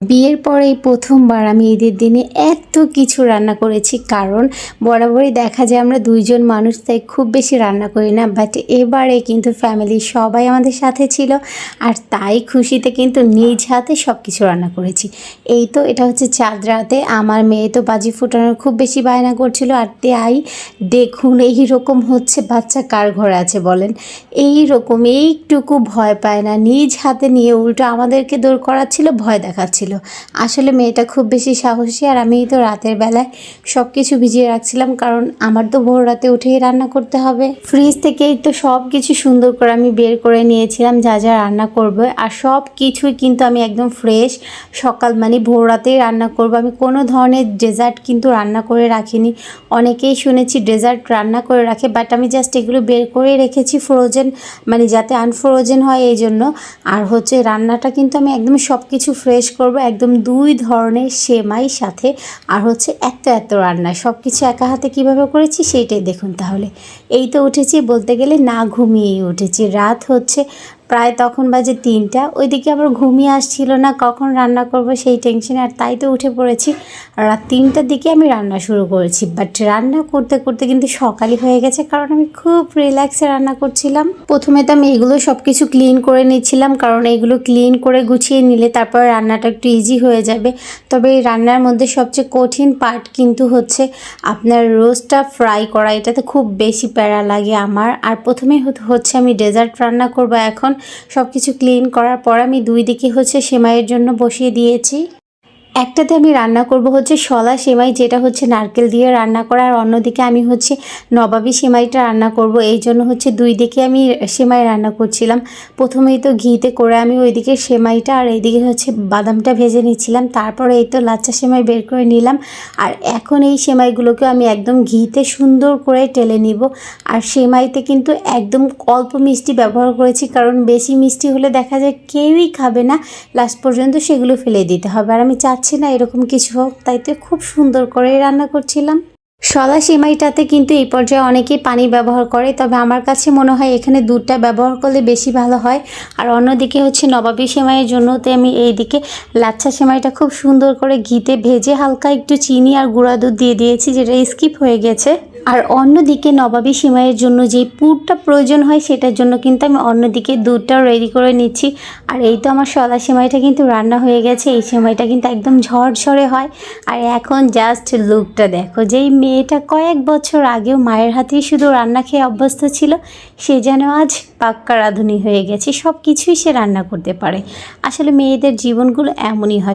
বিয়ের পরে এই প্রথমবার আমি ঈদের দিনে এত কিছু রান্না করেছি, কারণ বরাবরই দেখা যায় আমরা দুইজন মানুষ, তাই খুব বেশি রান্না করি না। বাট এবারে কিন্তু ফ্যামিলির সবাই আমাদের সাথে ছিল, আর তাই খুশিতে কিন্তু নিজ হাতে সব কিছু রান্না করেছি। এই তো এটা হচ্ছে চাঁদ রাতে। আমার মেয়ে তো বাজি ফুটানোর খুব বেশি বায়না করছিল, আর তাই দেখুন এইরকম হচ্ছে। বাচ্চা কার ঘরে আছে বলেন? এইরকম এইটুকু ভয় পায় না, নিজ হাতে নিয়ে উল্টো আমাদেরকে দৌড় করাচ্ছিল, ভয় দেখাচ্ছিল। আসলে মেয়েটা খুব বেশি সাহসী, আর আমি তো রাতের বেলায় সব কিছু ভিজিয়ে রাখছিলাম, কারণ আমার তো ভোর রাতে উঠেই রান্না করতে হবে। ফ্রিজ থেকেই তো সব কিছু সুন্দর করে আমি বের করে নিয়েছিলাম, যা যা রান্না করব। আর সব কিছুই কিন্তু আমি একদম ফ্রেশ সকাল মানে ভোর রাতেই রান্না করব। আমি কোনো ধরনের ডেজার্ট কিন্তু রান্না করে রাখিনি। অনেকেই শুনেছি ডেজার্ট রান্না করে রাখে, বাট আমি জাস্ট এগুলো বের করে রেখেছি ফ্রোজেন, মানে যাতে আনফ্রোজেন হয় এই জন্য। আর হচ্ছে রান্নাটা কিন্তু আমি একদম সব কিছু ফ্রেশ করব, একদম 2 ধরনের সেমাই সাথে। আর হচ্ছে এত রান্না সব কিছু একা হাতে কীভাবে করেছি সেইটাই দেখুন তাহলে। এই তো উঠেছি, বলতে গেলে না ঘুমিয়েই উঠেছি। রাত হচ্ছে প্রায় তখন বাজে 3টা। ওইদিকে আবার ঘুমিয়ে আসছিল না, কখন রান্না করব সেই টেনশনে, আর তাই তো উঠে পড়েছি। রাত 3টার দিকে আমি রান্না শুরু করেছি, বাট রান্না করতে করতে কিন্তু সকালই হয়ে গেছে, কারণ আমি খুব রিল্যাক্সে রান্না করছিলাম। প্রথমে তো আমি এগুলো সব কিছু ক্লিন করে নিচ্ছিলাম, কারণ এগুলো ক্লিন করে গুছিয়ে নিলে তারপর রান্নাটা একটু ইজি হয়ে যাবে। তবে এই রান্নার মধ্যে সবচেয়ে কঠিন পার্ট কিন্তু হচ্ছে আপনার রোস্টটা ফ্রাই করা। এটাতে খুব বেশি প্যারা লাগে আমার। আর প্রথমেই হচ্ছে আমি ডেজার্ট রান্না করব। এখন সব কিছু ক্লিন করার পর আমি 2 দিকে হচ্ছে সেমাইয়ের জন্য বসিয়ে দিয়েছি। একটাতে আমি রান্না করব হচ্ছে শলা সেমাই, যেটা হচ্ছে নারকেল দিয়ে রান্না করা, আর অন্যদিকে আমি হচ্ছে নবাবী সেমাইটা রান্না করব। এই জন্য হচ্ছে 2 দিকে আমি সেমাই রান্না করছিলাম। প্রথমেই তো ঘিতে করে আমি ওইদিকে সেমাইটা আর এইদিকে হচ্ছে বাদামটা ভেজে নিচ্ছিলাম। তারপরে এই তো লাচ্চা সেমাই বের করে নিলাম। আর এখন এই সেমাইগুলোকে আমি একদম ঘিতে সুন্দর করে টেলে নিব। আর সেমাইতে কিন্তু একদম অল্প মিষ্টি ব্যবহার করেছি, কারণ বেশি মিষ্টি হলে দেখা যায় কেউই খাবে না, লাস্ট পর্যন্ত সেগুলো ফেলে দিতে হবে। আর আমি চাচ্ছি না এরকম কিছু হোক, তাই তো খুব সুন্দর করে রান্না করছিলাম। শলা সেমাইটাতে কিন্তু এই পর্যায়ে অনেকেই পানি ব্যবহার করে, তবে আমার কাছে মনে হয় এখানে দুধটা ব্যবহার করলে বেশি ভালো হয়। আর অন্যদিকে হচ্ছে নবাবী সেমাইয়ের জন্যতে আমি এইদিকে লাচ্ছা সেমাইটা খুব সুন্দর করে ঘিতে ভেজে হালকা একটু চিনি আর গুঁড়া দুধ দিয়ে দিয়েছি, যেটা স্কিপ হয়ে গেছে। আর অন্যদিকে নবাবী সেমাইয়ের জন্য যেই পুরটা প্রয়োজন হয় সেটার জন্য কিন্তু আমি অন্যদিকে দুধটাও রেডি করে নিচ্ছি। আর এই তো আমার শলা সেমাইটা কিন্তু রান্না হয়ে গেছে। এই সেমাইটা কিন্তু একদম ঝরঝরে হয়। আর এখন জাস্ট লুকটা দেখো, যেই মেয়েটা কয়েক বছর আগেও মায়ের হাতেই শুধু রান্না খেয়ে অভ্যস্ত ছিল, সে যেন আজ পাক্কা রাঁধুনি হয়ে গেছে। সব কিছুই সে রান্না করতে পারে। আসলে মেয়েদের জীবনগুলো এমনই হয়।